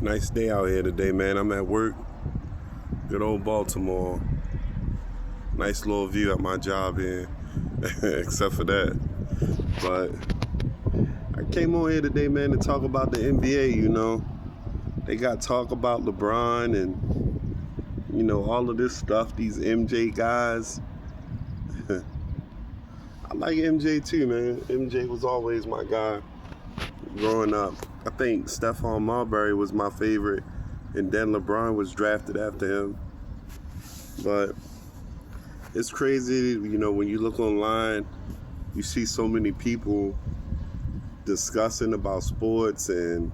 Nice day out here today, man. I'm at work. Good old Baltimore. Nice little view at my job here, except for that. But I came on here today, man, to talk about the NBA, They got talk about LeBron and, all of this stuff, these MJ guys. I like MJ too, man. MJ was always my guy growing up. I think Stephon Marbury was my favorite, and then LeBron was drafted after him. But it's crazy, when you look online, you see so many people discussing about sports and,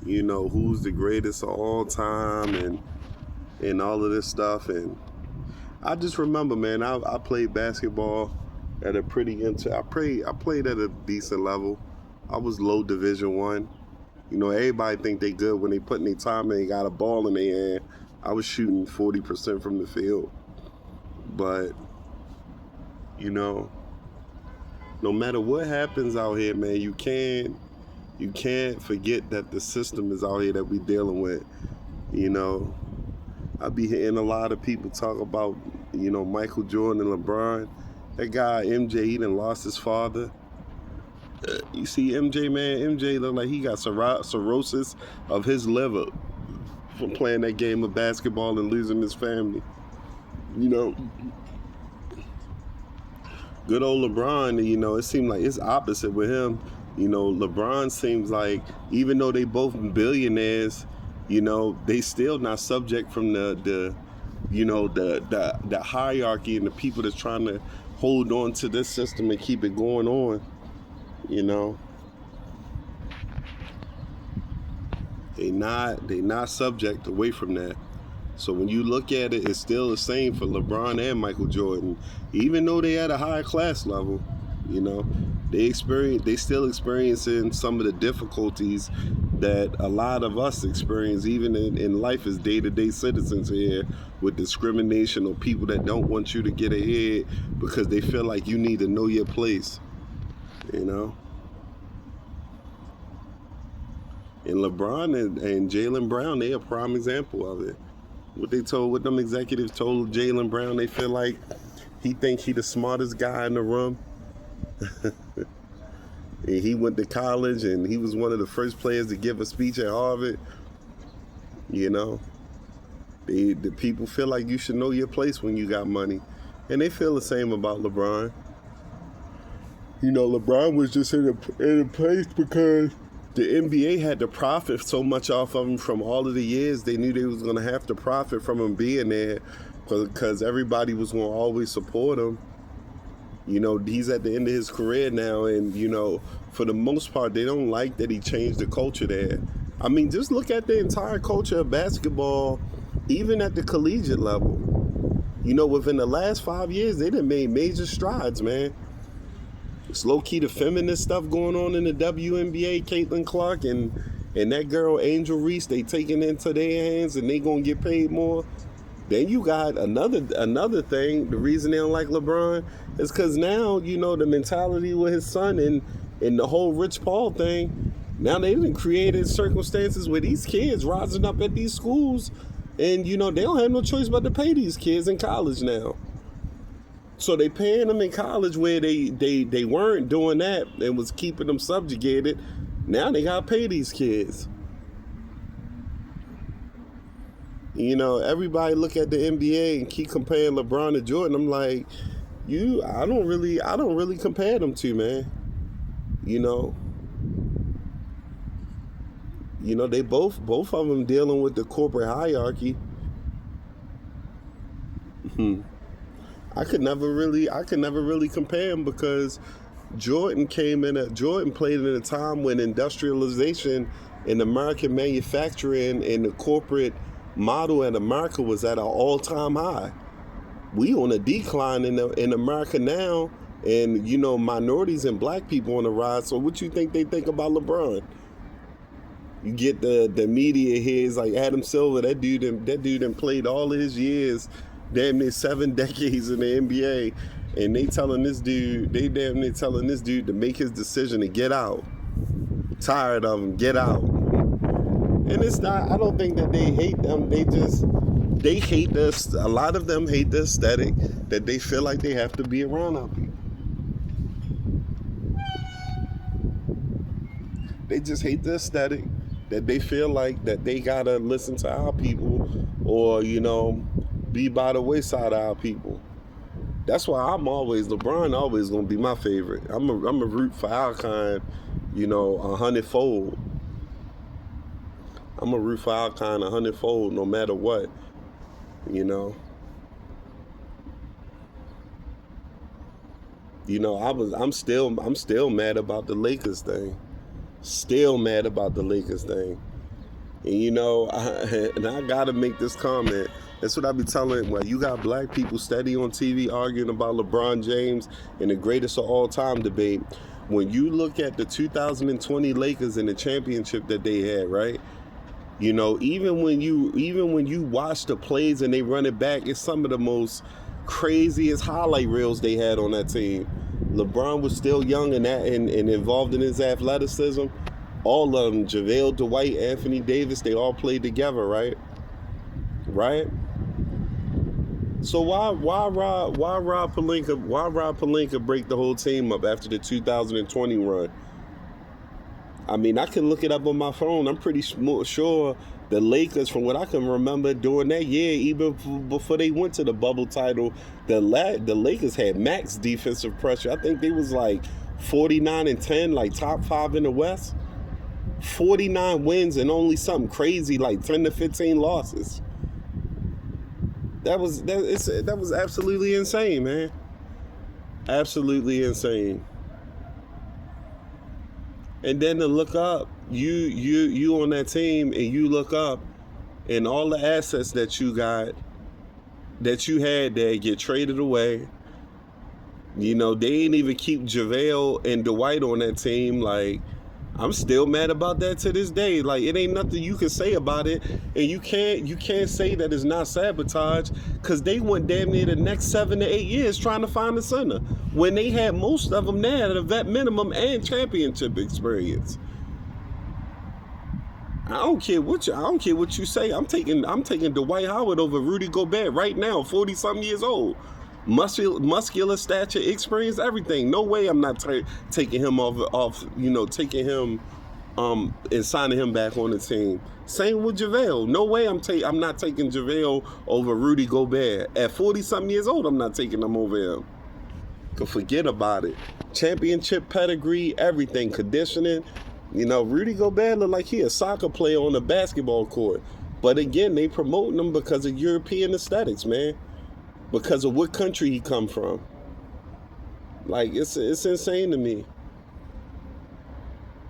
who's the greatest of all time and all of this stuff. And I just remember, man, I played basketball at a I played at a decent level. I was low Division I. Everybody think they good when they putting their time in and got a ball in their hand. I was shooting 40% from the field. But, no matter what happens out here, man, you can't forget that the system is out here that we dealing with. I be hearing a lot of people talk about, Michael Jordan and LeBron. That guy, MJ, he done lost his father. You see MJ, man, MJ look like he got cirrhosis of his liver from playing that game of basketball and losing his family. Good old LeBron, it seemed like it's opposite with him. LeBron seems like, even though they both billionaires, they still not subject from the hierarchy and the people that's trying to hold on to this system and keep it going on. They not subject away from that. So when you look at it, it's still the same for LeBron and Michael Jordan. Even though they at a higher class level, they still experiencing some of the difficulties that a lot of us experience even in life as day-to-day citizens here, with discrimination or people that don't want you to get ahead because they feel like you need to know your place. And LeBron and Jaylen Brown, they a prime example of it. What them executives told Jaylen Brown, they feel like he thinks he the smartest guy in the room. And he went to college and he was one of the first players to give a speech at Harvard. The people feel like you should know your place when you got money. And they feel the same about LeBron. LeBron was just in a place because the NBA had to profit so much off of him from all of the years. They knew they was going to have to profit from him being there because everybody was going to always support him. He's at the end of his career now, and, for the most part, they don't like that he changed the culture there. I mean, just look at the entire culture of basketball, even at the collegiate level. Within the last 5 years, they done made major strides, man. It's low-key the feminist stuff going on in the WNBA, Caitlin Clark and that girl Angel Reese, they taking it into their hands and they gonna get paid more. Then you got another thing. The reason they don't like LeBron is because now, the mentality with his son and the whole Rich Paul thing, now they done created circumstances where these kids rising up at these schools and, they don't have no choice but to pay these kids in college now. So they paying them in college where they weren't doing that and was keeping them subjugated. Now they gotta pay these kids. Everybody look at the NBA and keep comparing LeBron to Jordan. I'm like, I don't really compare them two, man. They both of them dealing with the corporate hierarchy. I could never really compare them because Jordan played in a time when industrialization and American manufacturing and the corporate model in America was at an all-time high. We on a decline in America now, and minorities and black people on the rise. So what you think they think about LeBron? You get the media heads like Adam Silver. That dude played all of his years, damn near 7 decades in the NBA, and they damn near telling this dude to make his decision to get out. Tired of him, get out. And it's not, I don't think that they hate them. They hate this. A lot of them hate the aesthetic that they feel like they have to be around our people. They just hate the aesthetic that they feel like that they gotta listen to our people, or be by the wayside of our people. That's why LeBron always gonna be my favorite. I'm a root for our kind, 100-fold. I'm a root for our kind 100-fold, no matter what. I'm still mad about the Lakers thing. Still mad about the Lakers thing. And I gotta make this comment. That's what I be telling. Well, you got black people steady on TV arguing about LeBron James and the greatest of all time debate. When you look at the 2020 Lakers and the championship that they had, right? Even when you watch the plays and they run it back, it's some of the most craziest highlight reels they had on that team. LeBron was still young and involved in his athleticism. All of them, JaVale, Dwight, Anthony Davis, they all played together, right? Right? So why Rob Pelinka break the whole team up after the 2020 run? I mean, I can look it up on my phone. I'm pretty sure the Lakers, from what I can remember during that year, even before they went to the bubble title, the Lakers had max defensive pressure. I think they was like 49-10, like top 5 in the West. 49 wins and only something crazy like 10 to 15 losses. That was absolutely insane, man. Absolutely insane. And then to look up, you on that team, and you look up, and all the assets that you got, that you had there, get traded away. They ain't even keep JaVale and Dwight on that team. Like, I'm still mad about that to this day. Like, it ain't nothing you can say about it, and you can't say that it's not sabotage, because they went damn near the next 7 to 8 years trying to find a center when they had most of them there at a vet minimum and championship experience. I don't care what you say. I'm taking Dwight Howard over Rudy Gobert right now, 40-something years old. Muscular stature, experience, everything. No way I'm not taking him off. Taking him and signing him back on the team. Same with JaVale. No way I'm not taking JaVale over Rudy Gobert. At 40-something years old, I'm not taking him over him. Forget about it. Championship pedigree, everything, conditioning. Rudy Gobert look like he a soccer player on a basketball court. But again, they promoting him because of European aesthetics, man. Because of what country he come from. Like, it's insane to me.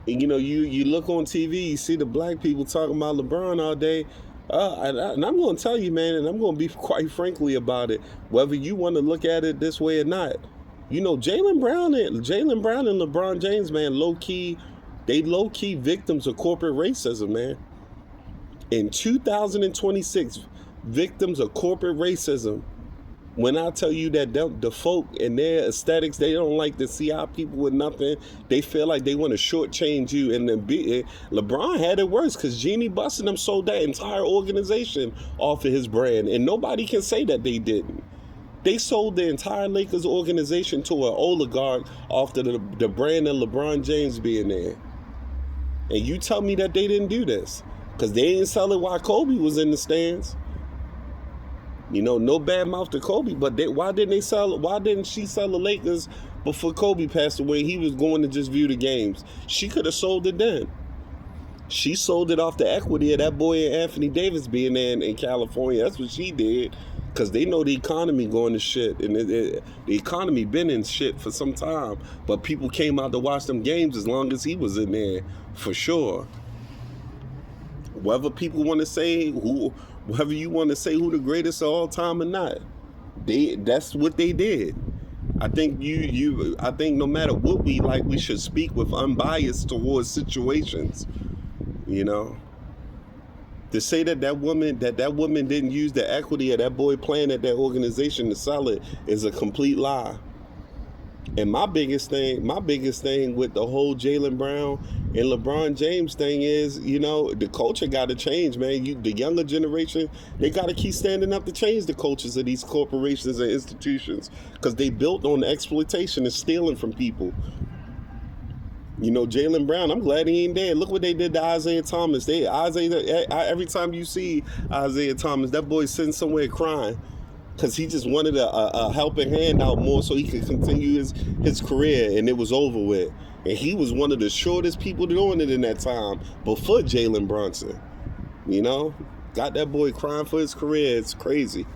And you look on TV, you see the black people talking about LeBron all day. And I'm going to tell you, man, and I'm going to be quite frankly about it, whether you want to look at it this way or not. Jaylen Brown and LeBron James, man, low-key victims of corporate racism, man. In 2026, victims of corporate racism. When I tell you that the folk and their aesthetics, they don't like to see our people with nothing. They feel like they want to shortchange you. And then LeBron had it worse, because Jeannie Buss and them sold that entire organization off of his brand. And nobody can say that they didn't. They sold the entire Lakers organization to an oligarch off the brand of LeBron James being there. And you tell me that they didn't do this, because they didn't sell it while Kobe was in the stands. No bad mouth to Kobe, but why didn't she sell the Lakers before Kobe passed away? He was going to just view the games. She could have sold it then. She sold it off the equity of that boy and Anthony Davis being there in California. That's what she did, because they know the economy going to shit, and the economy been in shit for some time. But people came out to watch them games as long as he was in there, for sure. Whether people want to say whether you want to say who the greatest of all time or not, that's what they did. I think I think no matter what we like, we should speak with unbiased towards situations. To say that woman didn't use the equity of that boy playing at that organization to sell it is a complete lie. And my biggest thing with the whole Jaylen Brown and LeBron James thing is, the culture got to change, man. The younger generation, they got to keep standing up to change the cultures of these corporations and institutions, because they built on exploitation and stealing from people. Jaylen Brown, I'm glad he ain't dead. Look what they did to Isaiah Thomas. Every time you see Isaiah Thomas, that boy's sitting somewhere crying, because he just wanted a helping hand out more so he could continue his career, and it was over with. And he was one of the shortest people doing it in that time before Jalen Brunson. Got that boy crying for his career. It's crazy.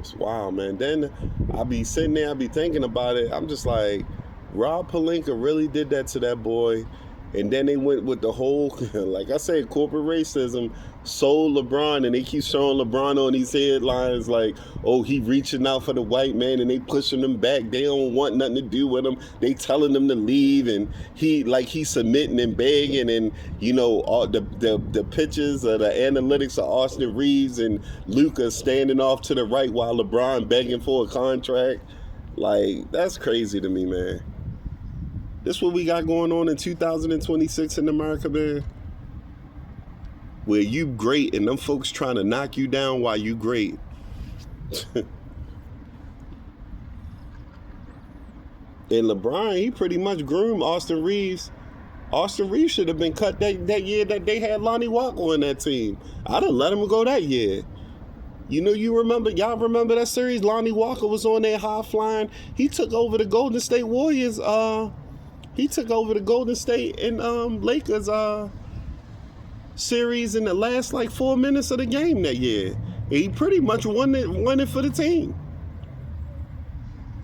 It's wild, man. Then I be sitting there, I be thinking about it. I'm just like, Rob Pelinka really did that to that boy. And then they went with the whole, like I said, corporate racism, sold LeBron, and they keep showing LeBron on these headlines like, oh, he reaching out for the white man, and they pushing him back. They don't want nothing to do with him. They telling him to leave, and he's submitting and begging, and all the pictures of the analytics of Austin Reeves and Luka standing off to the right while LeBron begging for a contract. Like, that's crazy to me, man. This what we got going on in 2026 in America, man. Where you great and them folks trying to knock you down while you great. And LeBron, he pretty much groomed Austin Reeves. Austin Reeves should have been cut that year that they had Lonnie Walker on that team. I'd have let him go that year. Y'all remember that series? Lonnie Walker was on there high flying. He took over the Golden State Warriors. He took over the Golden State and Lakers series in the last 4 minutes of the game that year. And he pretty much won it for the team.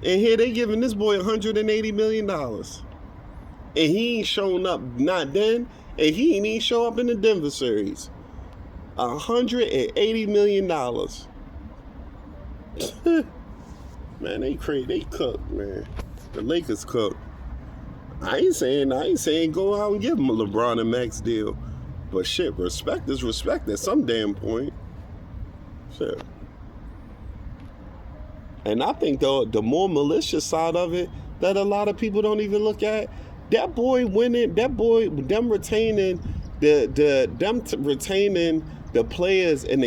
And here they giving this boy $180 million. And he ain't shown up not then, and he ain't even show up in the Denver series. $180 million. Man, they cooked, man. The Lakers cooked. I ain't saying go out and give him a LeBron and Max deal. But shit, respect is respect at some damn point. Shit. And I think the more malicious side of it that a lot of people don't even look at, them retaining the players and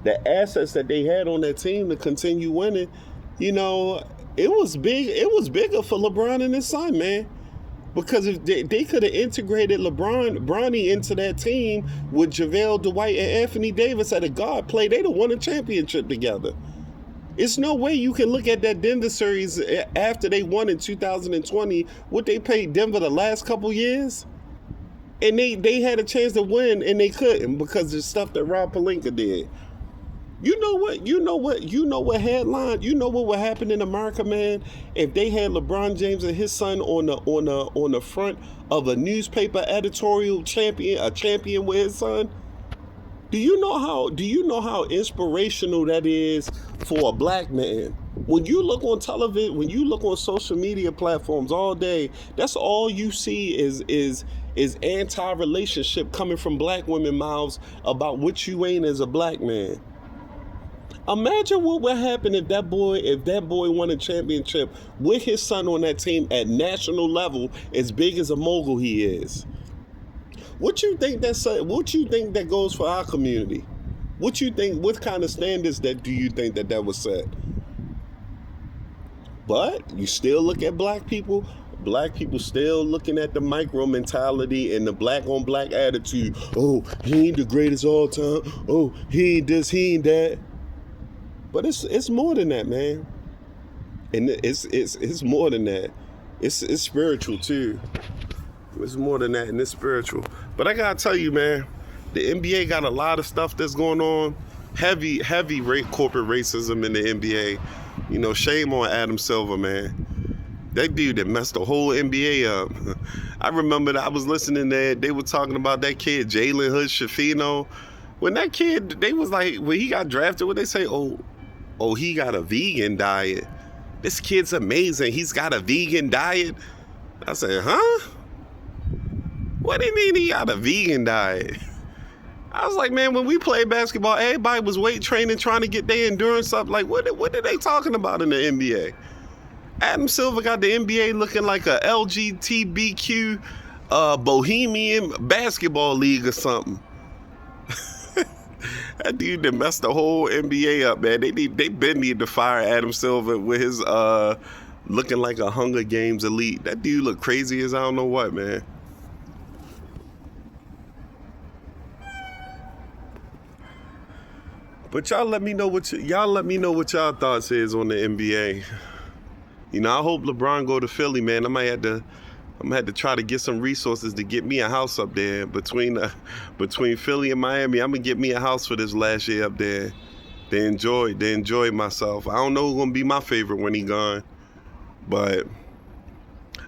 the assets that they had on that team to continue winning, it was big. It was bigger for LeBron and his son, man. Because if they could have integrated Bronny into that team with JaVale Dwight and Anthony Davis at a guard play, they'd have won a championship together. It's no way you can look at that Denver series after they won in 2020, what they paid Denver the last couple years. And they had a chance to win, and they couldn't because of the stuff that Rob Pelinka did. You know what headline? You know what would happen in America, man, if they had LeBron James and his son on the front of a newspaper editorial champion with his son? Do you know how inspirational that is for a black man? When you look on television, when you look on social media platforms all day, that's all you see is anti-relationship coming from black women mouths about what you ain't as a black man. Imagine what would happen if that boy won a championship with his son on that team at national level, as big as a mogul he is. What you think that goes for our community? What kind of standards do you think that was set? But you still look at black people still looking at the micro mentality and the black on black attitude. Oh, he ain't the greatest all time. Oh, he ain't this, he ain't that. But it's more than that, man. And it's more than that. It's spiritual too. It's more than that, and it's spiritual. But I gotta tell you, man, the NBA got a lot of stuff that's going on. Heavy corporate racism in the NBA. Shame on Adam Silver, man. That dude that messed the whole NBA up. I remember that I was listening there. They were talking about that kid, Jalen Hood-Schifino. When that kid, they was like, when he got drafted, what they say? Oh, he got a vegan diet. This kid's amazing. He's got a vegan diet. I said, huh? What do you mean he got a vegan diet? I was like, man, when we played basketball, everybody was weight training, trying to get their endurance up. Like, what are they talking about in the NBA? Adam Silver got the NBA looking like a LGBTQ bohemian basketball league or something. That dude that messed the whole NBA up, man. They been need to fire Adam Silver with his looking like a Hunger Games elite. That dude look crazy as I don't know what, man. But y'all let me know what y'all thoughts is on the NBA. You know, I hope LeBron go to Philly, man. I'm gonna have to try to get some resources to get me a house up there between Philly and Miami. I'm gonna get me a house for this last year up there. They enjoyed myself. I don't know who's gonna be my favorite when he gone, but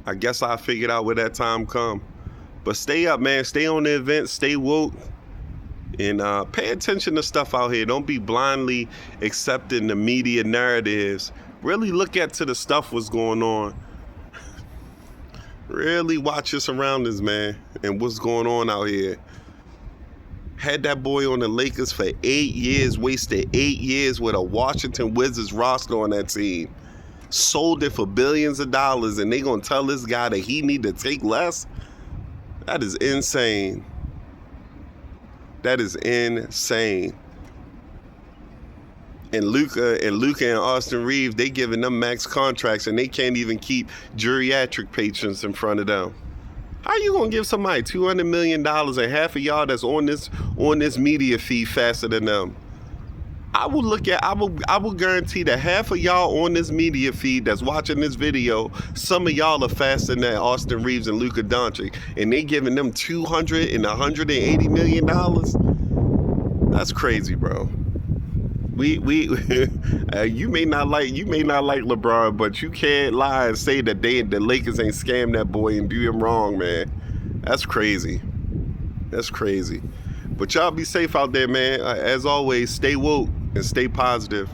I guess I'll figure it out when that time come. But stay up, man. Stay on the event. Stay woke. And pay attention to stuff out here. Don't be blindly accepting the media narratives. Really look at to the stuff what's going on. Really watch your surroundings, man, and what's going on out here. Had that boy on the Lakers for 8 years, wasted 8 years with a Washington Wizards roster on that team. Sold it for billions of dollars, and they gonna tell this guy that he need to take less? That is insane. That is insane. And Luka and Austin Reeves, they giving them max contracts and they can't even keep geriatric patients in front of them. How you gonna give somebody $200 million and half of y'all that's on this media feed faster than them? I will guarantee that half of y'all on this media feed that's watching this video, some of y'all are faster than Austin Reeves and Luka Doncic, and they giving them $200 and $180 million. That's crazy, bro. You may not like LeBron, but you can't lie and say that the Lakers ain't scammed that boy and do him wrong, man. That's crazy. That's crazy. But y'all be safe out there, man. As always, stay woke and stay positive.